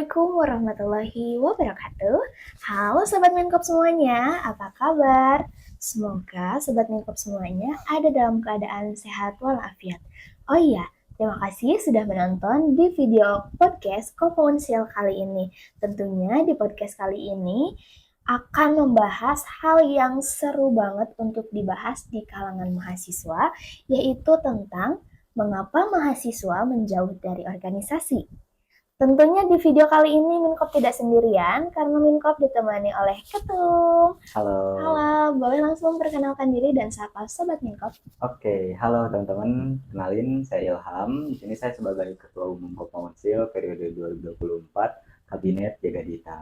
Assalamualaikum warahmatullahi wabarakatuh. Halo Sobat Minkop semuanya, apa kabar? Semoga Sobat Minkop semuanya ada dalam keadaan sehat walafiat. Oh iya, terima kasih sudah menonton di video podcast Komunsil kali ini. Tentunya di podcast kali ini akan membahas hal yang seru banget untuk dibahas di kalangan mahasiswa, yaitu tentang mengapa mahasiswa menjauh dari organisasi. Tentunya di video kali ini Minkop tidak sendirian karena Minkop ditemani oleh Ketum. Halo. Halo, boleh langsung perkenalkan diri dan sapa Sobat Minkop. Oke, halo teman-teman. Kenalin, saya Ilham. Di sini saya sebagai Ketua Umum Kopmonsil periode 2024 Kabinet Jaga Dita.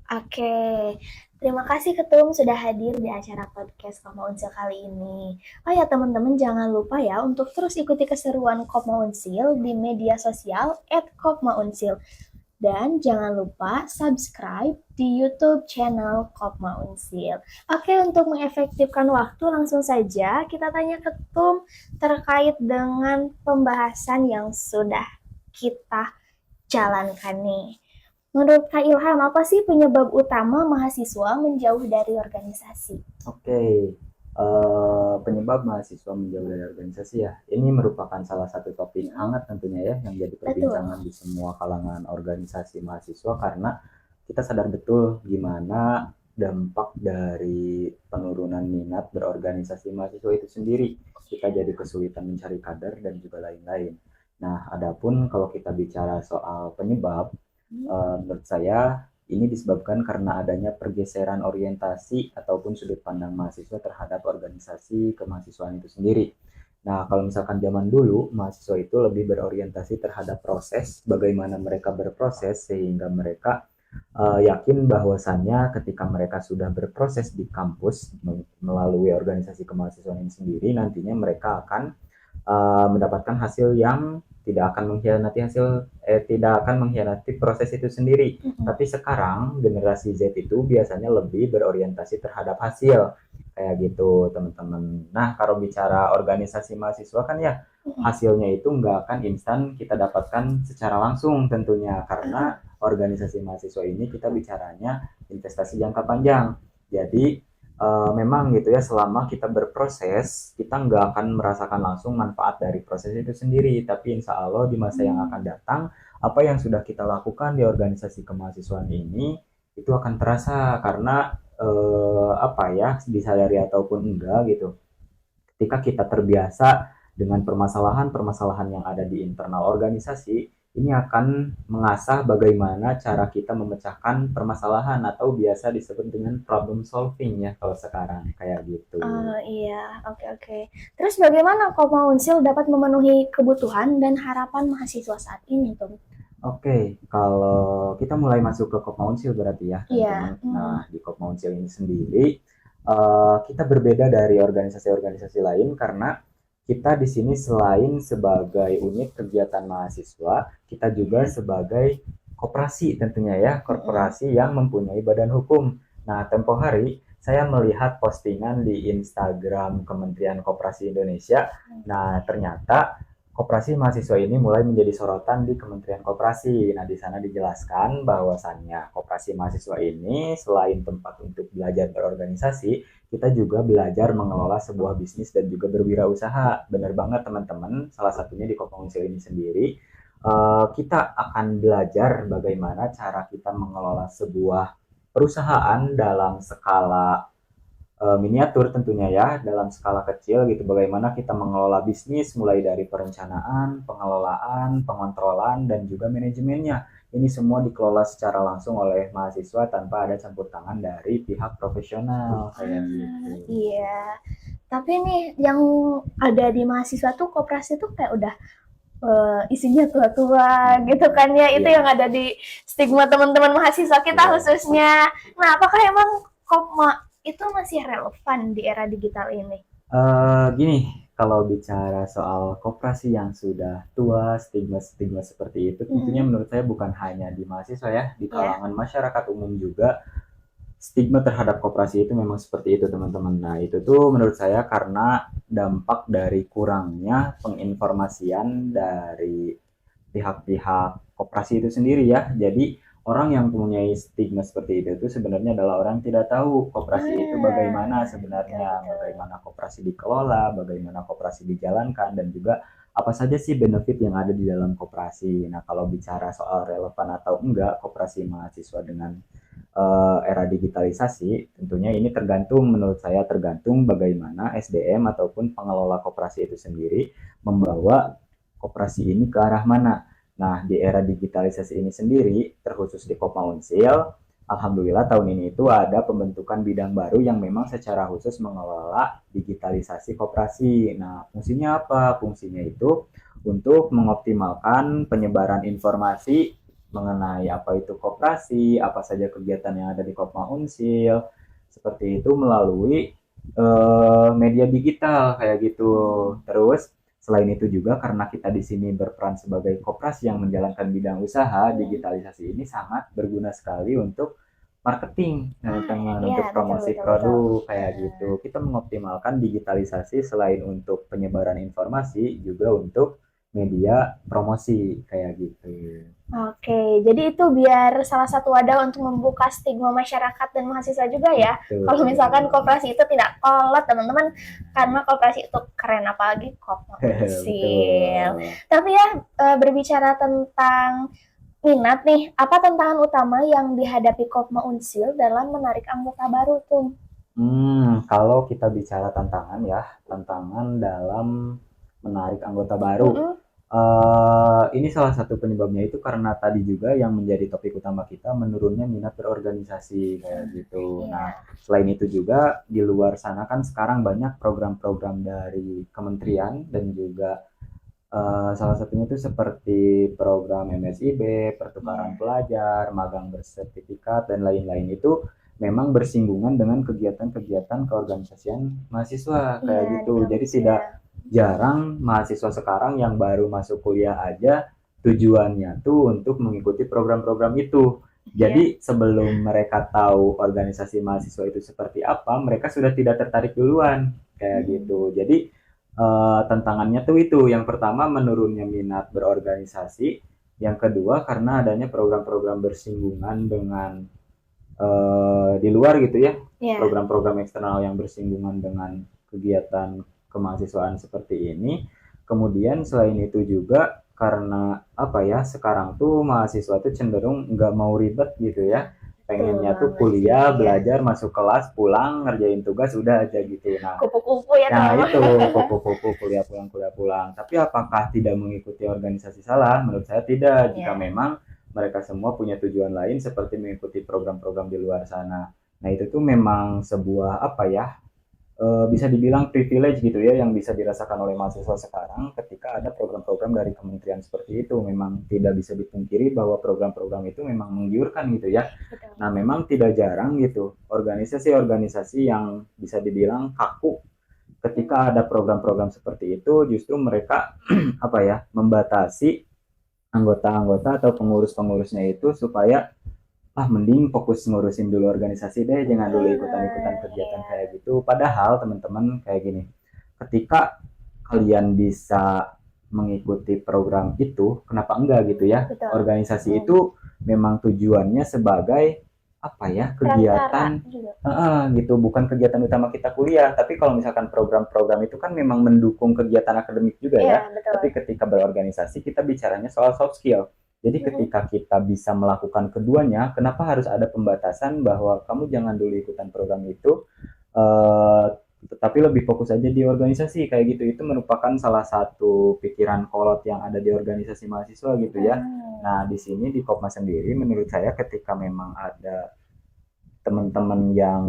Oke, terima kasih Ketum sudah hadir di acara podcast Kopma Unsil kali ini. Oh ya teman-teman, jangan lupa ya untuk terus ikuti keseruan Kopma Unsil di media sosial @kopmaunsil. Dan jangan lupa subscribe di YouTube channel Kopma Unsil. Oke, untuk mengefektifkan waktu langsung saja kita tanya Ketum terkait dengan pembahasan yang sudah kita jalankan nih. Menurut Kak Ilham, apa sih penyebab utama mahasiswa menjauh dari organisasi? Oke, penyebab mahasiswa menjauh dari organisasi ya. Ini merupakan salah satu topik hangat tentunya ya yang jadi perbincangan Betul. di semua kalangan organisasi mahasiswa karena kita sadar betul gimana dampak dari penurunan minat berorganisasi mahasiswa itu sendiri. Kita jadi kesulitan mencari kader dan juga lain-lain. Nah, adapun kalau kita bicara soal penyebab, menurut saya ini disebabkan karena adanya pergeseran orientasi ataupun sudut pandang mahasiswa terhadap organisasi kemahasiswaan itu sendiri. Nah, kalau misalkan zaman dulu, mahasiswa itu lebih berorientasi terhadap proses, bagaimana mereka berproses, sehingga mereka yakin bahwasannya ketika mereka sudah berproses di kampus melalui organisasi kemahasiswaan ini sendiri, nantinya mereka akan mendapatkan hasil yang tidak akan mengkhianati proses itu sendiri. Tapi sekarang generasi Z itu biasanya lebih berorientasi terhadap hasil kayak gitu teman-teman. Nah, kalau bicara organisasi mahasiswa kan ya hasilnya itu nggak akan instan kita dapatkan secara langsung tentunya karena organisasi mahasiswa ini kita bicaranya investasi jangka panjang. Jadi memang gitu ya selama kita berproses kita nggak akan merasakan langsung manfaat dari proses itu sendiri, tapi insya Allah di masa yang akan datang apa yang sudah kita lakukan di organisasi kemahasiswaan ini itu akan terasa karena apa ya disadari ataupun enggak gitu ketika kita terbiasa dengan permasalahan-permasalahan yang ada di internal organisasi, ini akan mengasah bagaimana cara kita memecahkan permasalahan atau biasa disebut dengan problem solving ya kalau sekarang kayak gitu. Iya, oke. Terus bagaimana Kopma Unsil dapat memenuhi kebutuhan dan harapan mahasiswa saat ini, Tom? Oke, kalau kita mulai masuk ke Kopmaunsil berarti ya Iya. teman-teman. Nah, di Kopmaunsil ini sendiri kita berbeda dari organisasi-organisasi lain karena kita di sini selain sebagai unit kegiatan mahasiswa, kita juga sebagai koperasi tentunya ya, korporasi yang mempunyai badan hukum. Nah, tempo hari saya melihat postingan di Instagram Kementerian Koperasi Indonesia. Nah, ternyata koperasi mahasiswa ini mulai menjadi sorotan di Kementerian Koperasi. Nah, di sana dijelaskan bahwasannya koperasi mahasiswa ini selain tempat untuk belajar berorganisasi, kita juga belajar mengelola sebuah bisnis dan juga berwirausaha. Benar banget teman-teman, salah satunya di Kopongsil ini sendiri, kita akan belajar bagaimana cara kita mengelola sebuah perusahaan dalam skala miniatur tentunya ya, dalam skala kecil gitu, bagaimana kita mengelola bisnis mulai dari perencanaan, pengelolaan, pengontrolan, dan juga manajemennya. Ini semua dikelola secara langsung oleh mahasiswa tanpa ada campur tangan dari pihak profesional kayak gitu. Iya. Tapi nih yang ada di mahasiswa tuh koperasi tuh kayak udah isinya tua-tua gitu kan ya, itu yang ada di stigma teman-teman mahasiswa kita khususnya. Nah, apakah emang Kopma itu masih relevan di era digital ini? Gini, kalau bicara soal koperasi yang sudah tua, stigma-stigma seperti itu, tentunya menurut saya bukan hanya di mahasiswa ya, di kalangan masyarakat umum juga stigma terhadap koperasi itu memang seperti itu teman-teman. Nah itu tuh menurut saya karena dampak dari kurangnya penginformasian dari pihak-pihak koperasi itu sendiri ya. Jadi orang yang mempunyai stigma seperti itu sebenarnya adalah orang yang tidak tahu koperasi itu bagaimana Betul sebenarnya, betul. bagaimana koperasi dikelola, bagaimana koperasi dijalankan, dan juga apa saja sih benefit yang ada di dalam koperasi. Nah, kalau bicara soal relevan atau enggak koperasi mahasiswa dengan era digitalisasi, tentunya ini tergantung, menurut saya tergantung bagaimana SDM ataupun pengelola koperasi itu sendiri membawa koperasi ini ke arah mana. Nah, di era digitalisasi ini sendiri, terkhusus di Kopma Unsil, alhamdulillah tahun ini itu ada pembentukan bidang baru yang memang secara khusus mengelola digitalisasi koperasi. Nah, fungsinya apa? Fungsinya itu untuk mengoptimalkan penyebaran informasi mengenai apa itu koperasi, apa saja kegiatan yang ada di Kopma Unsil, seperti itu melalui media digital kayak gitu. Terus selain itu juga karena kita di sini berperan sebagai koperasi yang menjalankan bidang usaha, digitalisasi ini sangat berguna sekali untuk marketing, teman-teman, Iya, untuk betul promosi betul betul. produk kayak gitu. Kita mengoptimalkan digitalisasi selain untuk penyebaran informasi juga untuk media promosi kayak gitu. Oke, jadi itu biar salah satu wadah untuk membuka stigma masyarakat dan mahasiswa juga ya. Kalau misalkan Betul. koperasi itu tidak kolot, teman-teman, karena koperasi itu keren, apalagi Kopma Unsil. Betul. Tapi ya, berbicara tentang minat nih, apa tantangan utama yang dihadapi Kopma Unsil dalam menarik anggota baru tuh? Kalau kita bicara tantangan ya, tantangan dalam menarik anggota baru. Mm-mm. Ini salah satu penyebabnya itu karena tadi juga yang menjadi topik utama kita menurunnya minat berorganisasi kayak gitu. Nah, Iya, selain itu juga di luar sana kan sekarang banyak program-program dari kementerian dan juga salah satunya itu seperti program MSIB, pertukaran iya, pelajar, magang bersertifikat, dan lain-lain itu memang bersinggungan dengan kegiatan-kegiatan keorganisasian mahasiswa kayak iya di gitu. Jadi tidak kampusnya. jarang mahasiswa sekarang yang baru masuk kuliah aja tujuannya tuh untuk mengikuti program-program itu. Iya, Jadi sebelum mereka tahu organisasi mahasiswa itu seperti apa, mereka sudah tidak tertarik duluan kayak hmm, gitu. Jadi tantangannya tuh itu. Yang pertama menurunnya minat berorganisasi, yang kedua karena adanya program-program bersinggungan dengan di luar gitu ya, iya, program-program eksternal yang bersinggungan dengan kegiatan kemahasiswaan seperti ini. Kemudian selain itu juga karena apa ya, sekarang tuh mahasiswa tuh cenderung nggak mau ribet gitu ya, betul pengennya tuh banget sih kuliah, ya. belajar, masuk kelas, pulang, ngerjain tugas, udah aja gitu. Nah, Kupu-kupu ya nah, teman-teman. itu kupu-kupu kuliah pulang. Tapi apakah tidak mengikuti organisasi salah? Menurut saya tidak. Jika Iya, memang mereka semua punya tujuan lain seperti mengikuti program-program di luar sana. Nah, itu tuh memang sebuah apa ya? Bisa dibilang privilege gitu ya yang bisa dirasakan oleh mahasiswa sekarang ketika ada program-program dari kementerian seperti itu. Memang tidak bisa dipungkiri bahwa program-program itu memang menggiurkan gitu ya. betul. Nah, memang tidak jarang gitu organisasi-organisasi yang bisa dibilang kaku ketika ada program-program seperti itu, justru mereka apa ya, membatasi anggota-anggota atau pengurus-pengurusnya itu supaya mending fokus ngurusin dulu organisasi deh, jangan dulu ikutan-ikutan kegiatan Iya, kayak gitu. Padahal teman-teman kayak gini, ketika kalian bisa mengikuti program itu, kenapa enggak gitu ya? betul. Organisasi Hmm. itu memang tujuannya sebagai apa ya, Perantara kegiatan juga. gitu, bukan kegiatan utama kita kuliah. Tapi kalau misalkan program-program itu kan memang mendukung kegiatan akademik juga Iya, ya. betul. Tapi ketika berorganisasi kita bicaranya soal soft skill. Jadi Hmm. ketika kita bisa melakukan keduanya, kenapa harus ada pembatasan bahwa kamu jangan dulu ikutan program itu, eh, tetapi lebih fokus aja di organisasi kayak gitu. Itu merupakan salah satu pikiran kolot yang ada di organisasi mahasiswa gitu ya. Hmm. Nah, di sini di Kopma sendiri menurut saya ketika memang ada teman-teman yang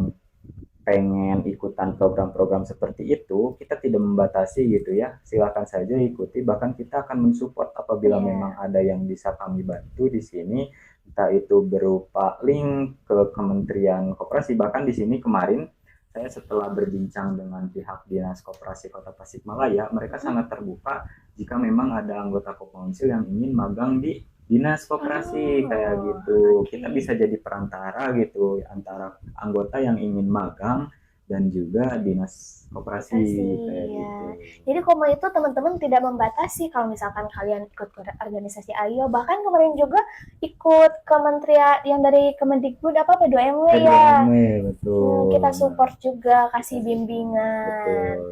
pengen ikutan program-program seperti itu, kita tidak membatasi gitu ya. Silakan saja ikuti, bahkan kita akan mensupport apabila memang Iya. ada yang bisa kami bantu di sini, entah itu berupa link ke Kementerian Koperasi. Bahkan di sini kemarin saya setelah berbincang dengan pihak Dinas Koperasi Kota Tasikmalaya, mereka Hmm. sangat terbuka jika memang ada anggota Kopkonsil yang ingin magang di dinas koperasi kayak Oh, gitu. Kita oke. bisa jadi perantara gitu antara anggota yang ingin magang dan juga dinas koperasi Koperasi, kayak ya. gitu. Jadi Koma itu teman-teman tidak membatasi kalau misalkan kalian ikut organisasi AYO, bahkan kemarin juga ikut kementerian yang dari Kemendikbud apa P2MW ya. P2MW betul. Kita Nah, support juga, kasih kita bimbingan. betul.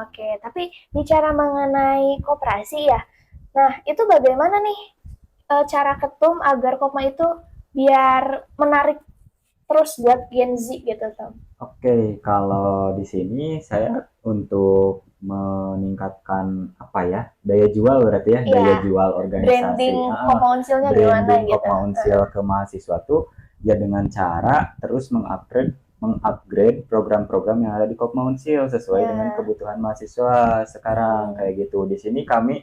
Oke, tapi bicara mengenai koperasi ya. Nah, itu bagaimana nih cara ketum agar Koma itu biar menarik terus buat Gen Z gitu, Tom? Oke, kalau di sini saya untuk meningkatkan apa ya, daya jual berarti ya, daya Iya, jual organisasi. branding Komaunsilnya gimana Branding gitu. Kopmaunsil ke mahasiswa tuh ya dengan cara terus mengupgrade program-program yang ada di Kopmaunsil sesuai dengan Ya, kebutuhan mahasiswa sekarang hmm, kayak gitu. Di sini kami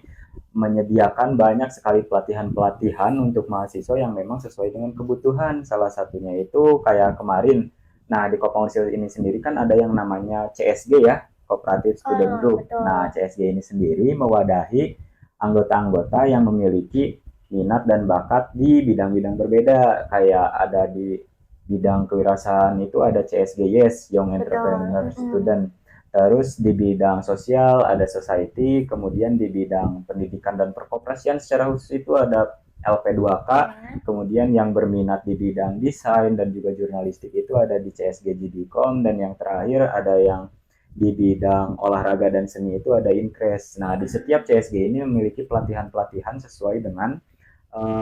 menyediakan banyak sekali pelatihan-pelatihan untuk mahasiswa yang memang sesuai dengan kebutuhan. Salah satunya itu kayak kemarin. Nah, di Kopmaunsil ini sendiri kan ada yang namanya CSG ya, Cooperative Student Group. Nah, betul. CSG ini sendiri mewadahi anggota-anggota yang memiliki minat dan bakat di bidang-bidang berbeda. Kayak ada di bidang kewirausahaan itu ada CSG Yes, Young Betul. Entrepreneur Student. Terus di bidang sosial ada society, kemudian di bidang pendidikan dan perkoperasian secara khusus itu ada LP2K, Ya. kemudian yang berminat di bidang desain dan juga jurnalistik itu ada di CSG GDCOM, dan yang terakhir ada yang di bidang olahraga dan seni itu ada Inkres. Nah, di setiap CSG ini memiliki pelatihan-pelatihan sesuai dengan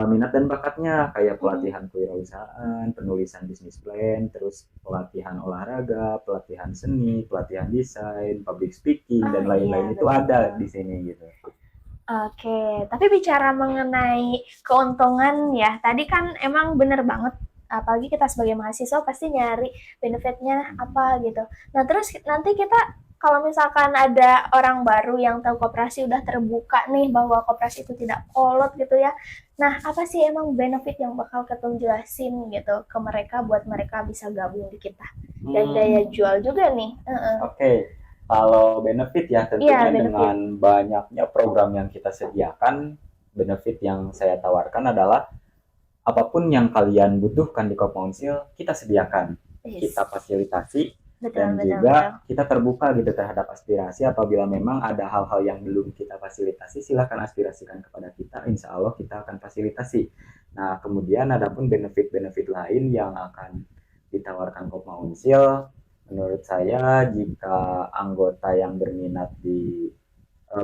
minat dan bakatnya, kayak pelatihan kewirausahaan, penulisan bisnis plan, terus pelatihan olahraga, pelatihan seni, pelatihan desain, public speaking, dan Iya, lain-lain itu ada betul. di sini gitu. Oke, tapi bicara mengenai keuntungan ya, tadi kan emang bener banget, apalagi kita sebagai mahasiswa pasti nyari benefitnya apa gitu. Nah terus nanti kita kalau misalkan ada orang baru yang tahu koperasi udah terbuka nih bahwa koperasi itu tidak kolot gitu ya. Nah apa sih emang benefit yang bakal ketum jelasin gitu ke mereka buat mereka bisa gabung di kita? Dan daya Hmm, jual juga nih. Oke, kalau benefit ya Iya, tentunya benefit. dengan banyaknya program yang kita sediakan, benefit yang saya tawarkan adalah apapun yang kalian butuhkan di Kopmonsil, kita sediakan, kita Yes. fasilitasi, Betul, dan betul, betul. juga kita terbuka gitu terhadap aspirasi. Apabila memang ada hal-hal yang belum kita fasilitasi, silahkan aspirasikan kepada kita, insya Allah kita akan fasilitasi. Nah, kemudian ada pun benefit-benefit lain yang akan ditawarkan Kopmonsil. Menurut saya, jika anggota yang berminat di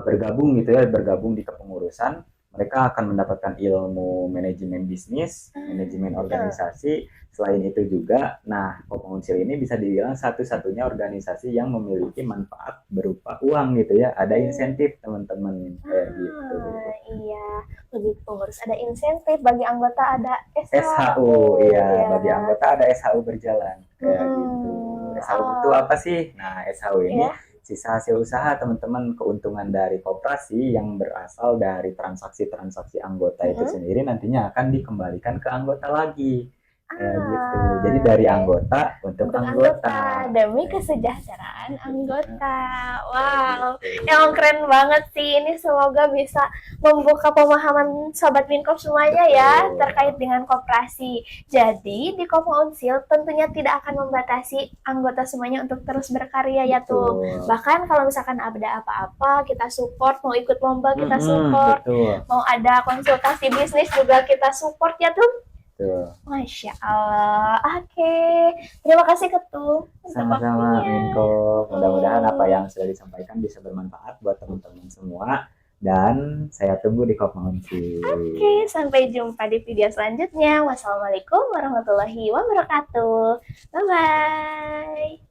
bergabung gitu ya, bergabung di kepengurusan, mereka akan mendapatkan ilmu manajemen bisnis, manajemen Betul. organisasi. Selain itu juga, nah, Kopmensil ini bisa dibilang satu-satunya organisasi yang memiliki manfaat berupa uang gitu ya. Ada Hmm, insentif teman-teman kayak gitu. iya. Bagi pengurus ada insentif, bagi anggota ada SHU. SHU, iya, Ya. bagi anggota ada SHU berjalan kayak gitu. SHU itu Oh, apa sih? Nah, SHU ini ya. sisa hasil usaha teman-teman, keuntungan dari koperasi yang berasal dari transaksi-transaksi anggota itu Mm-mm. sendiri nantinya akan dikembalikan ke anggota lagi kayak gitu. Jadi dari Oke. anggota untuk Untuk anggota anggota demi kayak kesejahteraan gitu. anggota. Kayak Wow, gitu. emang keren banget sih ini. Semoga bisa membuka pemahaman sobat Minkop semuanya ya terkait Betul. dengan koperasi. Jadi di Kopmunsil tentunya tidak akan membatasi anggota semuanya untuk terus berkarya ya tuh. Betul. Bahkan kalau misalkan ada apa-apa kita support, mau ikut lomba kita support, Betul. mau ada konsultasi bisnis juga kita support ya tuh. Betul. Masya Allah. Oke. Terima kasih Ketum untuk Sama-sama, waktunya. Menko. Mudah-mudahan apa Hmm. yang sudah disampaikan bisa bermanfaat buat teman-teman semua. Dan saya tunggu di Kopmensi. Oke, sampai jumpa di video selanjutnya. Wassalamualaikum warahmatullahi wabarakatuh. Bye bye.